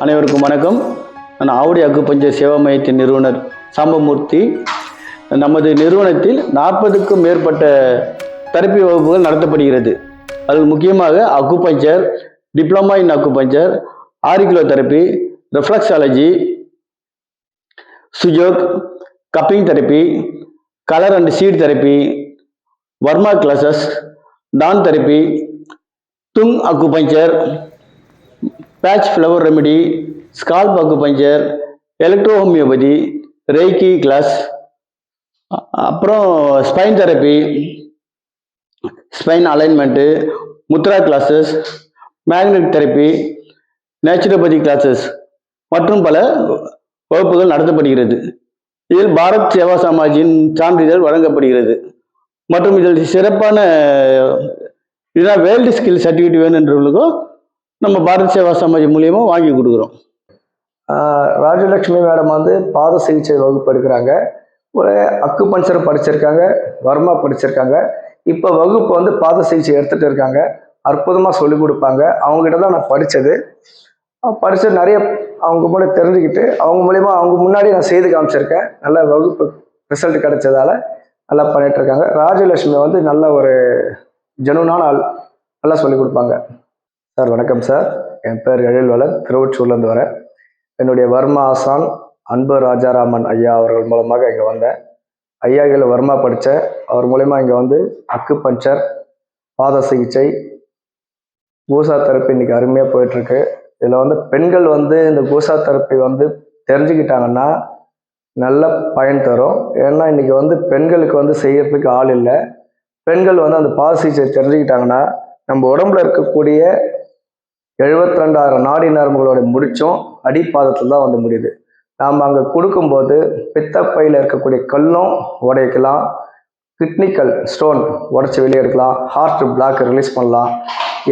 அனைவருக்கும் வணக்கம். நான் ஆவடி அக்குபஞ்சர் சேவா மையத்தின் நிறுவனர் சாம்பமூர்த்தி. நமது நிறுவனத்தில் 40க்கும் மேற்பட்ட தெரப்பி வகுப்புகள் நடத்தப்படுகிறது. அதில் முக்கியமாக acupuncture, diploma in acupuncture, auricular therapy, reflexology, Su Jok, cupping therapy, colour and seed therapy, varma classes, டான் therapy, Tung acupuncture, Bach flower remedy, scalp acupuncture, electro homeopathy, reiki class, அப்புறம் spine therapy, spine alignment, mudra classes, magnet therapy, naturopathy classes மற்றும் பல வகுப்புகள் நடத்தப்படுகிறது. இதில் பாரத் சேவா சமாஜின் சான்றிதழ் வழங்கப்படுகிறது. மற்றும் இதில் சிறப்பான இதுதான் வேர்ல்டு ஸ்கில் சர்டிஃபிகேட் வேணுன்றவங்களுக்கும் நம்ம பாரத் சேவா சமாஜ் மூலியமாக வாங்கி கொடுக்குறோம். ராஜலட்சுமி மேடம் வந்து பாத சிகிச்சை வகுப்பு எடுக்கிறாங்க. ஒரு அக்குபஞ்சர் படிச்சிருக்காங்க, வர்மா படிச்சிருக்காங்க. இப்போ வகுப்பு வந்து பாத சிகிச்சை எடுத்துகிட்டு இருக்காங்க. அற்புதமாக சொல்லிக் கொடுப்பாங்க. அவங்ககிட்ட தான் நான் படித்தது நிறைய அவங்க கூட தெரிஞ்சுக்கிட்டு அவங்க மூலிமா அவங்க முன்னாடி நான் செய்து காமிச்சிருக்கேன். நல்ல வகுப்பு ரிசல்ட் கிடைச்சதால நல்லா பண்ணிட்டு இருக்காங்க. ராஜலட்சுமி வந்து நல்ல ஒரு ஜெனுனான ஆள், நல்லா சொல்லிக் கொடுப்பாங்க. சார் வணக்கம் சார், என் பேர் எழில்வளன், திருவொற்றூர்லேருந்து வரேன். என்னுடைய வர்மா ஆசான் அன்பு ராஜாராமன் ஐயா அவர்கள் மூலமாக இங்கே வந்தேன். ஐயாக்கள் வர்மா படித்தேன். அவர் மூலயமா இங்கே வந்து அக்குபஞ்சர், பாத சிகிச்சை, கூசா தெரப்பி இன்றைக்கி அருமையாக போயிட்டுருக்கு. இதில் வந்து பெண்கள் வந்து இந்த கூசா தெரப்பி வந்து தெரிஞ்சுக்கிட்டாங்கன்னா நல்ல பயன் தரும். ஏன்னா இன்றைக்கி வந்து பெண்களுக்கு வந்து செய்யறதுக்கு ஆள் இல்லை. பெண்கள் வந்து அந்த பாத சிகிச்சை தெரிஞ்சுக்கிட்டாங்கன்னா நம்ம உடம்புல இருக்கக்கூடிய 72,000 நாடி நரம்புகளோட முடிச்சும் அடிப்பாதத்தில் தான் வந்து முடியுது. நாம் அங்கே கொடுக்கும்போது பித்தப்பையில் இருக்கக்கூடிய கல்லும் உடைக்கலாம், கிட்னிக்கல் ஸ்டோன் உடச்சி வெளியே எடுக்கலாம், ஹார்ட் பிளாக் ரிலீஸ் பண்ணலாம்.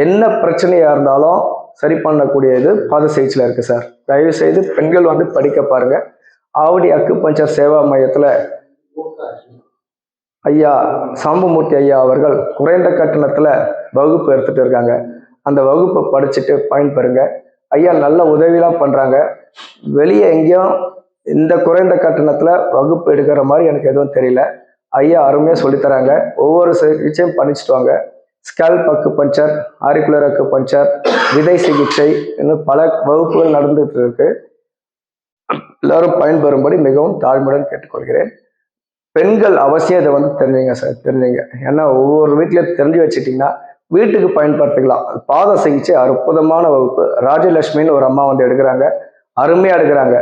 என்ன பிரச்சனையாக இருந்தாலும் சரி பண்ணக்கூடியது பாத சிகிச்சையில் இருக்குது சார். தயவுசெய்து பெண்கள் வந்து படிக்க பாருங்கள். ஆவடி அக்குபஞ்சர் சேவா மையத்தில் ஐயா சாம்பமூர்த்தி ஐயா அவர்கள் குறைந்த கட்டணத்தில் வகுப்பு எடுத்துகிட்டு இருக்காங்க. அந்த வகுப்பை படிச்சுட்டு பயன்பெறுங்க. ஐயா நல்ல உதவிலாம் பண்ணுறாங்க. வெளியே எங்கேயும் இந்த குறைந்த கட்டணத்தில் வகுப்பு எடுக்கிற மாதிரி எனக்கு எதுவும் தெரியல. ஐயா அருமையாக சொல்லித்தராங்க. ஒவ்வொரு சிகிச்சையும் படிச்சுட்டு வாங்க. ஸ்கேல்ப் அக்குபஞ்சர், ஆரிகுலர் அக்குபஞ்சர், விதை சிகிச்சை, இன்னும் பல வகுப்புகள் நடந்துட்டு இருக்கு. எல்லாரும் பயன்பெறும்படி மிகவும் தாழ்மையுடன் கேட்டுக்கொள்கிறேன். பெண்கள் அவசியம் இதை வந்து தெரிஞ்சுங்க சார், தெரிஞ்சுங்க. ஏன்னா ஒவ்வொரு வீட்லையும் தெரிஞ்சு வச்சுட்டிங்கன்னா வீட்டுக்கு பயன்படுத்திக்கலாம். பாத சிகிச்சை அற்புதமான வகுப்பு. ராஜலட்சுமின்னு ஒரு அம்மா வந்து எடுக்கிறாங்க, அருமையாக எடுக்கிறாங்க.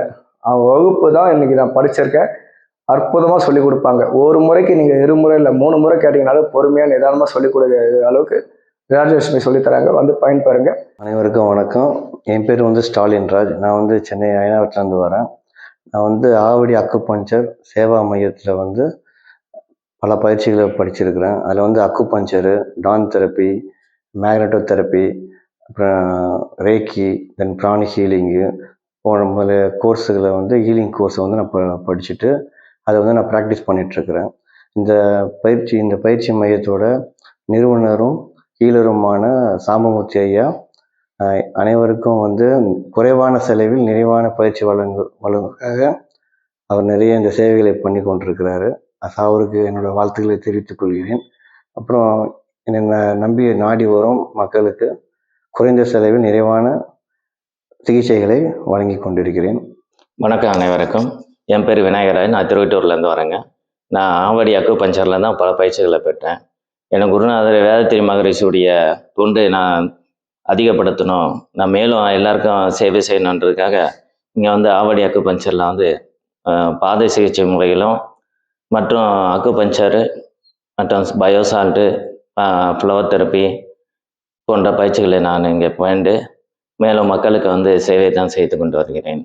அவங்க வகுப்பு தான் இன்னைக்கு நான் படிச்சிருக்கேன். அற்புதமாக சொல்லிக் கொடுப்பாங்க. ஒரு முறைக்கு நீங்கள் 2 முறை இல்லை 3 முறை கேட்டிங்கனாலும் பொறுமையாக நிதானமாக சொல்லிக் கொடுக்குற அளவுக்கு ராஜலட்சுமி சொல்லித்தராங்க. வந்து பயன்பெறுங்க. அனைவருக்கும் வணக்கம். என் பேர் வந்து ஸ்டாலின் ராஜ். நான் வந்து சென்னை அயனாவட்டிலேருந்து வரேன். நான் வந்து ஆவடி அக்குபஞ்சர் சேவா மையத்தில் வந்து பல பயிற்சிகளை படிச்சிருக்கிறேன். அதில் வந்து அக்குபஞ்சரு, டான் தெரப்பி, மேக்னெட்டோ தெரப்பி, அப்புறம் ரேக்கி, தென் பிராணி ஹீலிங்கு போன்ற கோர்ஸுகளை வந்து ஹீலிங் கோர்ஸை வந்து நான் படிச்சுட்டு அதை வந்து நான் ப்ராக்டிஸ் பண்ணிகிட்ருக்கிறேன். இந்த பயிற்சி மையத்தோட நிறுவனரும் ஹீலருமான சாம்பமூர்த்தி ஐயா அனைவருக்கும் வந்து குறைவான செலவில் நிறைவான பயிற்சி வழங்குவதற்காக அவர் நிறைய இந்த சேவைகளை பண்ணி கொண்டிருக்கிறாரு. அவருக்கு என்னோட வாழ்த்துக்களை தெரிவித்துக் கொள்கிறேன். அப்புறம் என்னை நம்பி நாடி வரும் மக்களுக்கு குறைந்த செலவில் நிறைவான சிகிச்சைகளை வழங்கி கொண்டிருக்கிறேன். வணக்கம் அனைவருக்கும். என் பேர் விநாயகராஜ். நான் திருவொற்றூர்லேருந்து வரேங்க. நான் ஆவடி அக்குபஞ்சரில் தான் பல பயிற்சிகளை பெற்றேன். எனக்கு குருநாதர் வேதத்திரி மகரிஷியுடைய தொண்டு நான் அதிகப்படுத்தணும், நான் மேலும் எல்லாருக்கும் சேவை செய்யணுன்றதுக்காக இங்கே வந்து ஆவடி அக்குபஞ்சரில் வந்து பாதை சிகிச்சை முறைகளும் மற்றும் அக்குபஞ்சரு மற்றும் பயோசால்ட்டு, ஃப்ளவர் தெரப்பி போன்ற பயிற்சிகளை நான் இங்கே பயின்று மேலும் மக்களுக்கு வந்து சேவை தான் செய்து கொண்டு வருகிறேன்.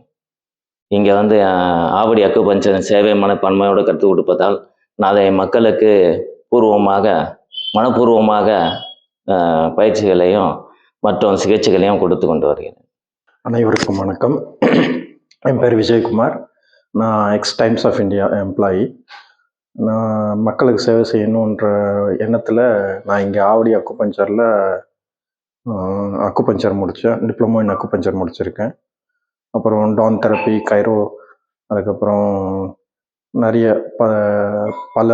இங்கே வந்து ஆவடி அக்குபஞ்சர் சேவை மனப்பான்மையோடு கற்றுக் கொடுப்பதால் நான் அதை மக்களுக்கு மனப்பூர்வமாக பயிற்சிகளையும் மற்றும் சிகிச்சைகளையும் கொடுத்து கொண்டு வருகிறேன். அனைவருக்கும் வணக்கம். என் பேர் விஜயகுமார். நான் X Times of India employee. நான் மக்களுக்கு சேவை செய்யணுன்ற எண்ணத்தில் நான் இங்கே ஆவடி அக்குபஞ்சரில் அக்குபஞ்சர் முடித்தேன். டிப்ளமோ இன் அக்குபஞ்சர் முடிச்சிருக்கேன். அப்புறம் டான் தெரப்பி, கைரோ, அதுக்கப்புறம் நிறைய பல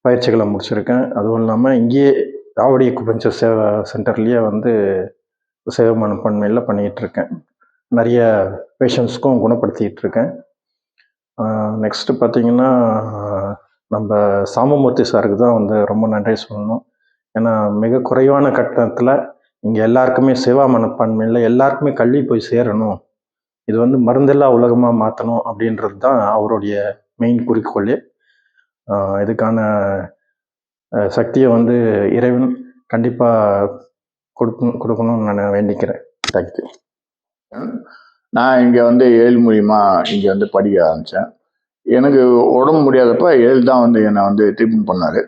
பயிற்சிகளை முடிச்சிருக்கேன். அதுவும் இல்லாமல் இங்கேயே ஆவடி அக்குபஞ்சர் சேவா சென்டர்லேயே வந்து சேவை மனப்பான்மையில் பண்ணிகிட்ருக்கேன். நிறைய பேஷண்ட்ஸ்க்கும் குணப்படுத்திகிட்டு இருக்கேன். நெக்ஸ்ட்டு பார்த்திங்கன்னா, நம்ம சாமமூர்த்தி சாருக்கு தான் வந்து ரொம்ப நன்றி சொல்லணும். ஏன்னா மிக குறைவான கட்டணத்தில் இங்கே எல்லாருக்குமே சேவா மனப்பான்மையில் எல்லாருக்குமே கல்வி போய் சேரணும், இது வந்து மருந்தில்லா உலகமாக மாற்றணும் அப்படின்றது தான் அவருடைய மெயின் குறிக்கோள். இதுக்கான சக்தியை வந்து இறைவன் கண்டிப்பாக கொடுக்கணும்னு நான் வேண்டிக்கிறேன். தேங்க்யூ. நான் இங்கே வந்து ஏழு மூலியமா இங்கே வந்து படிக்க ஆரம்பித்தேன். எனக்கு உடம்பு முடியாதப்ப ஏழு தான் வந்து என்னை வந்து ட்ரீட்மெண்ட் பண்ணார்.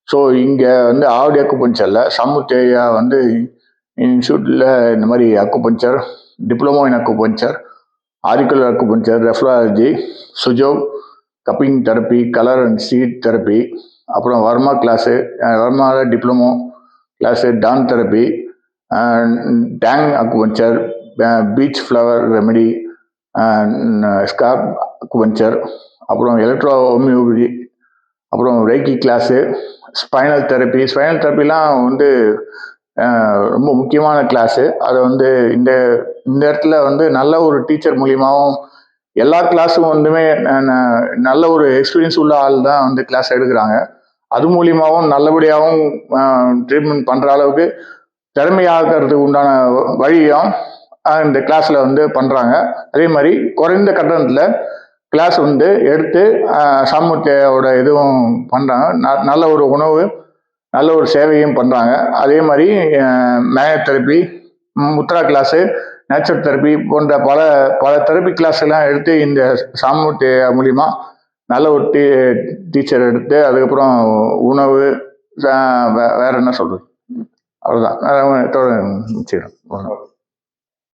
ஸோ இங்கே வந்து ஆவடி அக்குபஞ்சரில் சமுத்தேயா வந்து இன்ஸ்டியூட்டில் இந்த மாதிரி acupuncture, diploma in acupuncture, auricular acupuncture, reflexology, Su Jok, cupping therapy, colour and seed therapy, அப்புறம் வர்மா கிளாஸு, வர்மாவில் டிப்ளமோ கிளாஸு, டான் therapy, Tung acupuncture, Bach flower remedy, scalp acupuncture, அப்புறம் எலக்ட்ரோ ஹோமியோபதி, அப்புறம் ரேக்கி கிளாஸு, ஸ்பைனல் தெரப்பி. ஸ்பைனல் தெரப்பிலாம் வந்து ரொம்ப முக்கியமான கிளாஸு. அதை வந்து இந்த இடத்துல வந்து நல்ல ஒரு டீச்சர் மூலியமாகவும் எல்லா கிளாஸும் வந்துமே நல்ல ஒரு எக்ஸ்பீரியன்ஸ் உள்ள ஆள் தான் வந்து கிளாஸ் எடுக்கிறாங்க. அது மூலியமாகவும் நல்லபடியாகவும் ட்ரீட்மெண்ட் பண்ணுற அளவுக்கு திறமையாகிறதுக்கு உண்டான வழியும் இந்த கிளாஸில் வந்து பண்ணுறாங்க. அதே மாதிரி குறைந்த கட்டணத்தில் கிளாஸ் வந்து எடுத்து சாமுத்தியோட இதுவும் பண்ணுறாங்க. நல்ல ஒரு உணவு, நல்ல ஒரு சேவையும் பண்ணுறாங்க. அதே மாதிரி magnet therapy, Mudra class, nature therapy போன்ற பல தெரப்பி கிளாஸ் எல்லாம் எடுத்து இந்த சாமுத்தியா மூலிமா நல்ல ஒரு டீச்சர் எடுத்து அதுக்கப்புறம் உணவு, வேற என்ன சொல்கிறது, அவ்வளோதான். முடிச்சுக்கிறேன்.